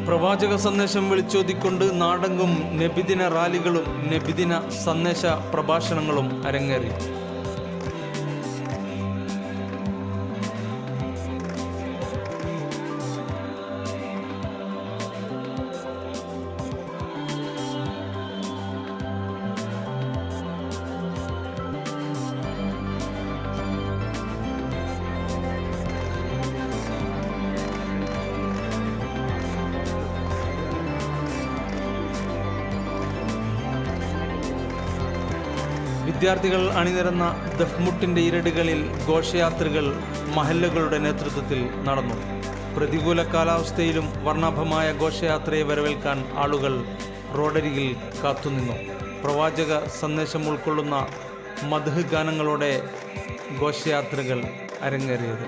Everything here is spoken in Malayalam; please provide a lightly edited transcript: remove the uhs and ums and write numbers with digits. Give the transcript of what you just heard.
പ്രവാചക സന്ദേശം വിളിച്ചോതിക്കൊണ്ട് നാടെങ്ങും നബിദിന റാലികളും നബിദിന സന്ദേശ പ്രഭാഷണങ്ങളും അരങ്ങേറി. വിദ്യാർത്ഥികൾ അണിനിരന്ന ദഫ്മുട്ടിൻ്റെ ഇരടുകളിൽ ഘോഷയാത്രകൾ മഹല്ലുകളുടെ നേതൃത്വത്തിൽ നടന്നു. പ്രതികൂല കാലാവസ്ഥയിലും വർണ്ണാഭമായ ഘോഷയാത്രയെ വരവേൽക്കാൻ ആളുകൾ റോഡരികിൽ കാത്തുനിന്നു. പ്രവാചക സന്ദേശം ഉൾക്കൊള്ളുന്ന മദ്ഹ് ഗാനങ്ങളോടെ ഘോഷയാത്രകൾ അരങ്ങേറിയത്.